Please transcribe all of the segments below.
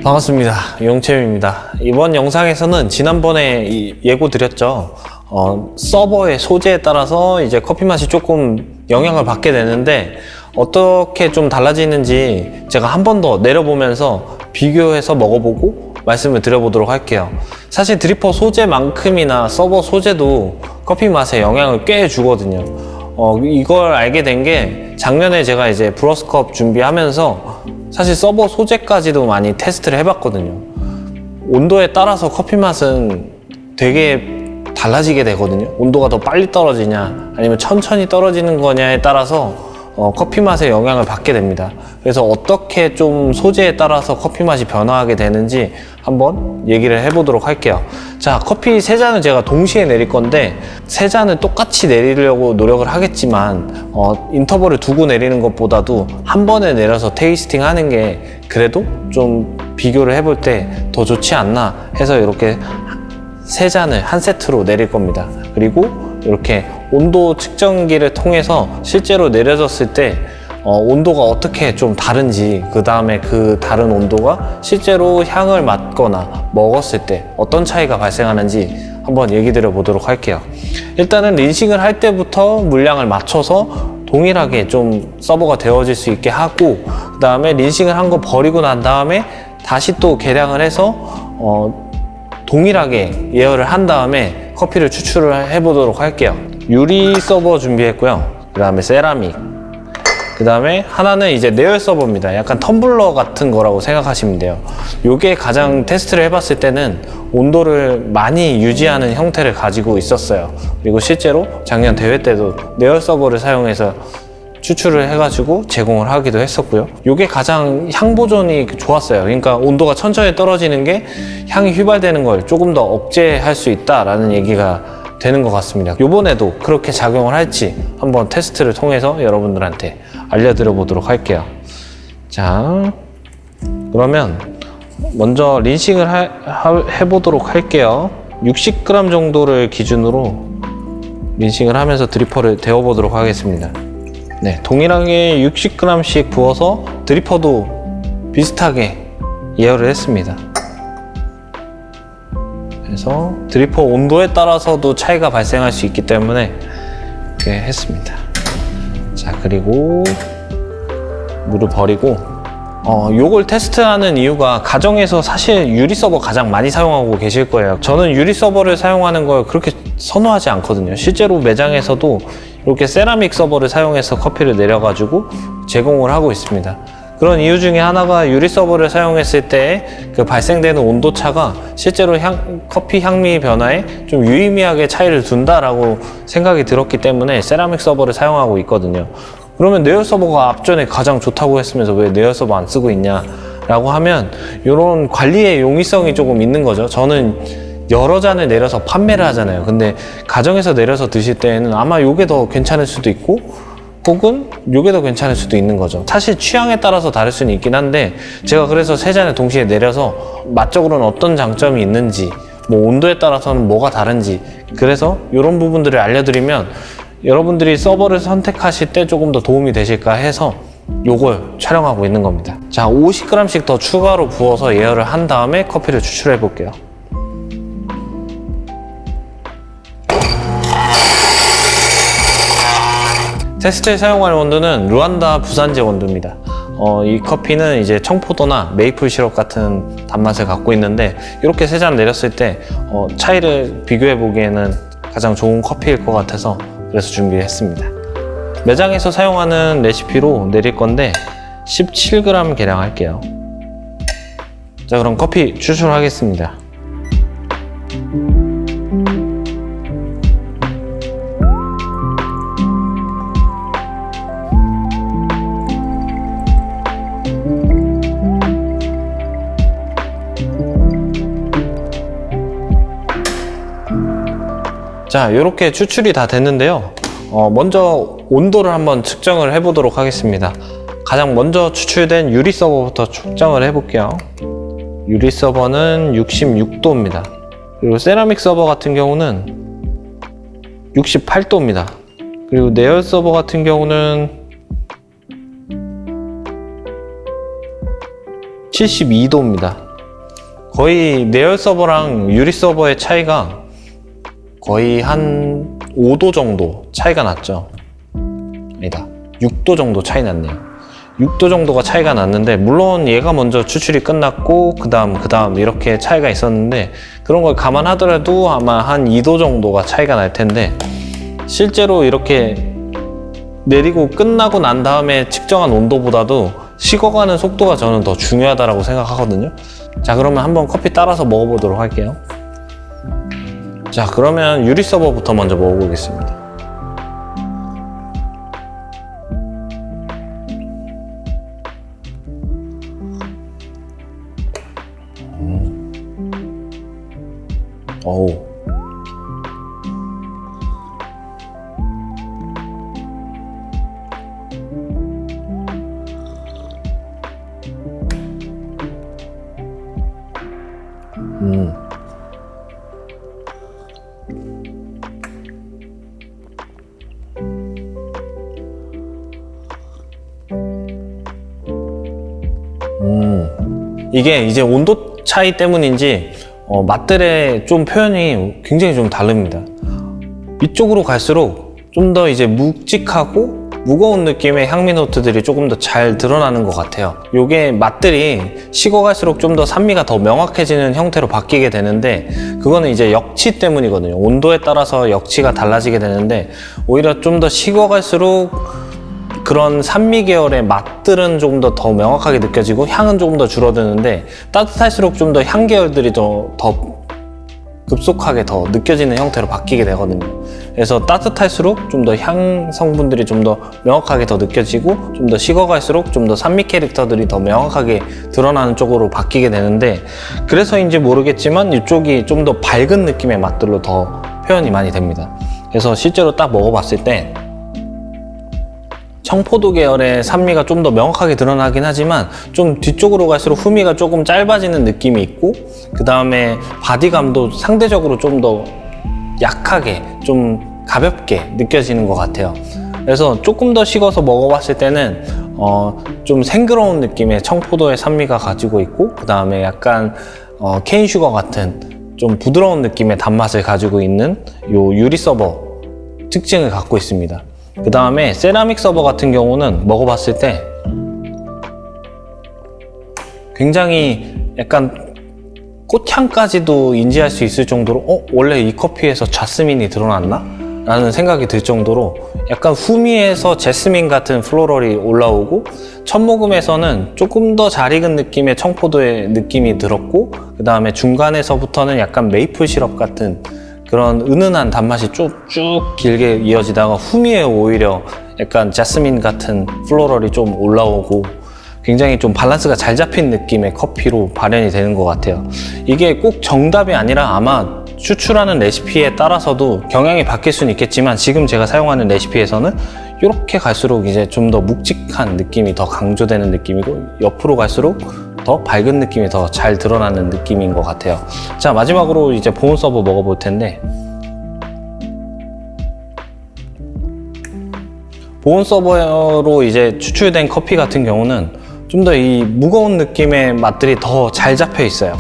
반갑습니다. 용채입니다. 이번 영상에서는 지난번에 예고 드렸죠. 서버의 소재에 따라서 이제 커피 맛이 조금 영향을 받게 되는데 어떻게 좀 달라지는지 제가 한 번 더 내려보면서 비교해서 먹어보고 말씀을 드려보도록 할게요. 사실 드리퍼 소재만큼이나 서버 소재도 커피 맛에 영향을 꽤 주거든요. 이걸 알게 된 게 작년에 제가 이제 브러스컵 준비하면서 사실 서버 소재까지도 많이 테스트를 해봤거든요. 온도에 따라서 커피 맛은 되게 달라지게 되거든요. 온도가 더 빨리 떨어지냐 아니면 천천히 떨어지는 거냐에 따라서 커피 맛에 영향을 받게 됩니다. 그래서 어떻게 좀 소재에 따라서 커피 맛이 변화하게 되는지 한번 얘기를 해보도록 할게요. 자, 커피 3잔을 제가 동시에 내릴 건데 3잔을 똑같이 내리려고 노력을 하겠지만 인터벌을 두고 내리는 것보다도 한 번에 내려서 테이스팅 하는 게 그래도 좀 비교를 해볼 때 더 좋지 않나 해서 이렇게 3잔을 한 세트로 내릴 겁니다. 그리고 이렇게 온도 측정기를 통해서 실제로 내려졌을 때 온도가 어떻게 좀 다른지, 그 다음에 그 다른 온도가 실제로 향을 맡거나 먹었을 때 어떤 차이가 발생하는지 한번 얘기 드려 보도록 할게요. 일단은 린싱을 할 때부터 물량을 맞춰서 동일하게 좀 서버가 되어질 수 있게 하고, 그 다음에 린싱을 한 거 버리고 난 다음에 다시 또 계량을 해서 동일하게 예열을 한 다음에 커피를 추출을 해 보도록 할게요. 유리 서버 준비했고요. 그 다음에 세라믹, 그 다음에 하나는 이제 내열 서버입니다. 약간 텀블러 같은 거라고 생각하시면 돼요. 요게 가장 테스트를 해봤을 때는 온도를 많이 유지하는 형태를 가지고 있었어요. 그리고 실제로 작년 대회 때도 내열 서버를 사용해서 추출을 해가지고 제공을 하기도 했었고요. 요게 가장 향 보존이 좋았어요. 그러니까 온도가 천천히 떨어지는 게 향이 휘발되는 걸 조금 더 억제할 수 있다라는 얘기가 되는 것 같습니다. 요번에도 그렇게 작용을 할지 한번 테스트를 통해서 여러분들한테 알려드려 보도록 할게요. 자, 그러면 먼저 린싱을 해보도록 할게요. 60g 정도를 기준으로 린싱을 하면서 드리퍼를 데워 보도록 하겠습니다. 네, 동일하게 60g씩 부어서 드리퍼도 비슷하게 예열을 했습니다. 그래서 드리퍼 온도에 따라서도 차이가 발생할 수 있기 때문에 이렇게 했습니다. 자, 그리고 물을 버리고 요걸 테스트하는 이유가 가정에서 사실 유리 서버 가장 많이 사용하고 계실 거예요. 저는 유리 서버를 사용하는 걸 그렇게 선호하지 않거든요. 실제로 매장에서도 이렇게 세라믹 서버를 사용해서 커피를 내려가지고 제공을 하고 있습니다. 그런 이유 중에 하나가 유리 서버를 사용했을 때 그 발생되는 온도 차가 실제로 커피 향미 변화에 좀 유의미하게 차이를 둔다라고 생각이 들었기 때문에 세라믹 서버를 사용하고 있거든요. 그러면 내열 서버가 앞전에 가장 좋다고 했으면서 왜 내열 서버 안 쓰고 있냐 라고 하면 이런 관리의 용이성이 조금 있는 거죠. 저는 여러 잔을 내려서 판매를 하잖아요. 근데 가정에서 내려서 드실 때에는 아마 요게 더 괜찮을 수도 있고 혹은 요게 더 괜찮을 수도 있는 거죠. 사실 취향에 따라서 다를 수는 있긴 한데 제가 그래서 3잔을 동시에 내려서 맛적으로는 어떤 장점이 있는지, 뭐 온도에 따라서는 뭐가 다른지, 그래서 이런 부분들을 알려드리면 여러분들이 서버를 선택하실 때 조금 더 도움이 되실까 해서 요걸 촬영하고 있는 겁니다. 자, 50g씩 더 추가로 부어서 예열을 한 다음에 커피를 추출해 볼게요. 테스트에 사용할 원두는 루안다 부산제 원두입니다. 이 커피는 이제 청포도나 메이플 시럽 같은 단맛을 갖고 있는데 이렇게 3잔 내렸을 때 차이를 비교해 보기에는 가장 좋은 커피일 것 같아서 그래서 준비했습니다. 매장에서 사용하는 레시피로 내릴 건데 17g 계량할게요. 자, 그럼 커피 추출하겠습니다. 자, 이렇게 추출이 다 됐는데요. 먼저 온도를 한번 측정을 해 보도록 하겠습니다. 가장 먼저 추출된 유리 서버부터 측정을 해 볼게요. 유리 서버는 66도입니다. 그리고 세라믹 서버 같은 경우는 68도입니다. 그리고 내열 서버 같은 경우는 72도입니다. 거의 내열 서버랑 유리 서버의 차이가 거의 한 5도 정도 차이가 났죠. 아니다, 6도 정도 차이 났네요. 6도 정도가 차이가 났는데, 물론 얘가 먼저 추출이 끝났고 그 다음 이렇게 차이가 있었는데, 그런 걸 감안하더라도 아마 한 2도 정도가 차이가 날 텐데, 실제로 이렇게 내리고 끝나고 난 다음에 측정한 온도보다도 식어가는 속도가 저는 더 중요하다고 생각하거든요. 자, 그러면 한번 커피 따라서 먹어보도록 할게요. 자, 그러면 유리 서버부터 먼저 먹어보겠습니다. 어우. 이게 이제 온도 차이 때문인지 맛들의 좀 표현이 굉장히 좀 다릅니다. 이쪽으로 갈수록 좀 더 이제 묵직하고 무거운 느낌의 향미 노트들이 조금 더 잘 드러나는 것 같아요. 요게 맛들이 식어갈수록 좀 더 산미가 더 명확해지는 형태로 바뀌게 되는데, 그거는 이제 역치 때문이거든요. 온도에 따라서 역치가 달라지게 되는데, 오히려 좀 더 식어갈수록 그런 산미 계열의 맛들은 조금 더 명확하게 느껴지고 향은 조금 더 줄어드는데, 따뜻할수록 좀 더 향 계열들이 더 급속하게 더 느껴지는 형태로 바뀌게 되거든요. 그래서 따뜻할수록 좀 더 향 성분들이 좀 더 명확하게 더 느껴지고, 좀 더 식어갈수록 좀 더 산미 캐릭터들이 더 명확하게 드러나는 쪽으로 바뀌게 되는데, 그래서인지 모르겠지만 이쪽이 좀 더 밝은 느낌의 맛들로 더 표현이 많이 됩니다. 그래서 실제로 딱 먹어봤을 때 청포도 계열의 산미가 좀 더 명확하게 드러나긴 하지만, 좀 뒤쪽으로 갈수록 후미가 조금 짧아지는 느낌이 있고, 그 다음에 바디감도 상대적으로 좀 더 약하게, 좀 가볍게 느껴지는 것 같아요. 그래서 조금 더 식어서 먹어봤을 때는 좀 싱그러운 느낌의 청포도의 산미가 가지고 있고, 그 다음에 약간 케인슈거 같은 좀 부드러운 느낌의 단맛을 가지고 있는 요 유리 서버 특징을 갖고 있습니다. 그 다음에 세라믹 서버 같은 경우는 먹어봤을 때 굉장히 약간 꽃향까지도 인지할 수 있을 정도로 원래 이 커피에서 자스민이 드러났나? 라는 생각이 들 정도로 약간 후미에서 제스민 같은 플로럴이 올라오고, 첫 모금에서는 조금 더 잘 익은 느낌의 청포도의 느낌이 들었고, 그 다음에 중간에서부터는 약간 메이플 시럽 같은 그런 은은한 단맛이 쭉 길게 이어지다가 후미에 오히려 약간 자스민 같은 플로럴이 좀 올라오고, 굉장히 좀 밸런스가 잘 잡힌 느낌의 커피로 발현이 되는 것 같아요. 이게 꼭 정답이 아니라 아마 추출하는 레시피에 따라서도 경향이 바뀔 수는 있겠지만, 지금 제가 사용하는 레시피에서는 이렇게 갈수록 이제 좀 더 묵직한 느낌이 더 강조되는 느낌이고, 옆으로 갈수록 더 밝은 느낌이 더 잘 드러나는 느낌인 것 같아요. 자, 마지막으로 이제 보온 서버 먹어볼 텐데, 보온 서버로 이제 추출된 커피 같은 경우는 좀 더 이 무거운 느낌의 맛들이 더 잘 잡혀 있어요.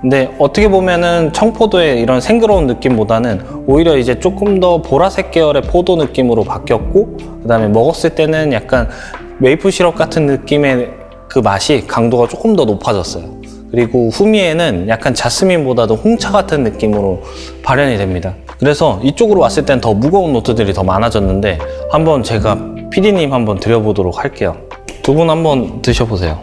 근데 어떻게 보면은 청포도의 이런 싱그러운 느낌보다는 오히려 이제 조금 더 보라색 계열의 포도 느낌으로 바뀌었고, 그 다음에 먹었을 때는 약간 메이플 시럽 같은 느낌의 그 맛이 강도가 조금 더 높아졌어요. 그리고 후미에는 약간 자스민보다도 홍차 같은 느낌으로 발현이 됩니다. 그래서 이쪽으로 왔을 땐 더 무거운 노트들이 더 많아졌는데, 한번 제가 PD님 한번 드려보도록 할게요. 두 분 한번 드셔보세요.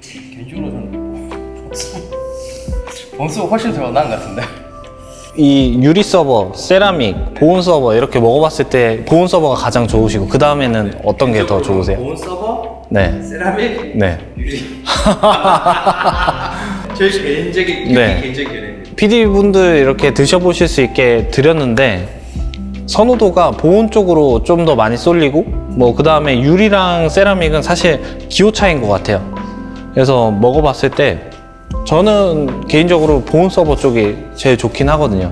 개인적으로 저는 본수가 훨씬 더 나은 것 같은데. 이 유리 서버, 세라믹, 보온 서버 이렇게 먹어봤을 때 보온 서버가 가장 좋으시고, 그 다음에는 어떤 게 더 좋으세요? 보온 서버, 네. 세라믹, 네. 유리. 저희 개인적인 견해입니다. PD분들 이렇게 드셔보실 수 있게 드렸는데, 선호도가 보온 쪽으로 좀 더 많이 쏠리고, 그 다음에 유리랑 세라믹은 사실 기호 차이인 것 같아요. 그래서 먹어봤을 때 저는 개인적으로 보온 서버 쪽이 제일 좋긴 하거든요.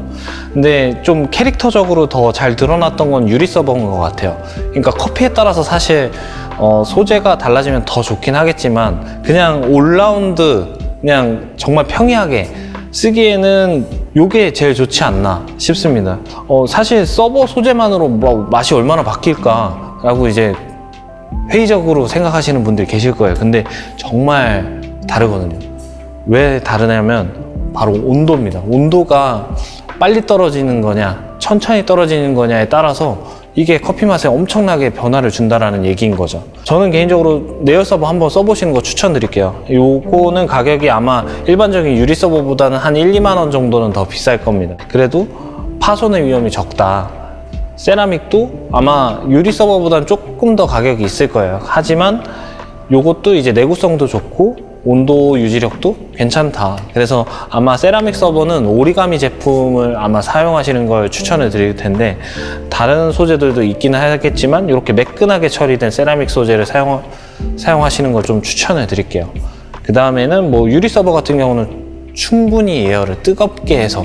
근데 좀 캐릭터적으로 더 잘 드러났던 건 유리 서버인 것 같아요. 그러니까 커피에 따라서 사실 소재가 달라지면 더 좋긴 하겠지만 그냥 올라운드 그냥 정말 평이하게 쓰기에는 요게 제일 좋지 않나 싶습니다. 사실 서버 소재만으로 뭐 맛이 얼마나 바뀔까 라고 이제 회의적으로 생각하시는 분들이 계실 거예요. 근데 정말 다르거든요. 왜 다르냐면 바로 온도입니다. 온도가 빨리 떨어지는 거냐 천천히 떨어지는 거냐에 따라서 이게 커피 맛에 엄청나게 변화를 준다라는 얘기인 거죠. 저는 개인적으로 네어 서버 한번 써보시는 거 추천드릴게요. 요거는 가격이 아마 일반적인 유리 서버보다는 한 1, 2만 원 정도는 더 비쌀 겁니다. 그래도 파손의 위험이 적다. 세라믹도 아마 유리 서버보다는 조금 더 가격이 있을 거예요. 하지만 요것도 이제 내구성도 좋고 온도 유지력도 괜찮다. 그래서 아마 세라믹 서버는 오리가미 제품을 아마 사용하시는 걸 추천을 드릴 텐데 다른 소재들도 있기는 하겠지만 이렇게 매끈하게 처리된 세라믹 소재를 사용하시는 걸 좀 추천을 드릴게요. 그 다음에는 뭐 유리 서버 같은 경우는 충분히 에어를 뜨겁게 해서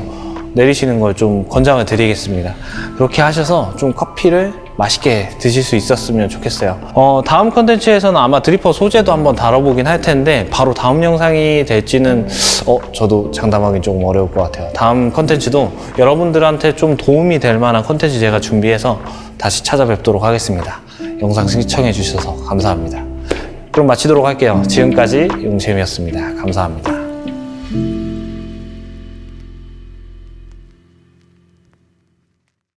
내리시는 걸 좀 권장을 드리겠습니다. 그렇게 하셔서 좀 커피를 맛있게 드실 수 있었으면 좋겠어요. 다음 컨텐츠에서는 아마 드리퍼 소재도 한번 다뤄보긴 할 텐데 바로 다음 영상이 될지는 저도 장담하기 조금 어려울 것 같아요. 다음 컨텐츠도 여러분들한테 좀 도움이 될 만한 컨텐츠 제가 준비해서 다시 찾아뵙도록 하겠습니다. 영상 시청해 주셔서 감사합니다. 그럼 마치도록 할게요. 지금까지 용재미였습니다. 감사합니다.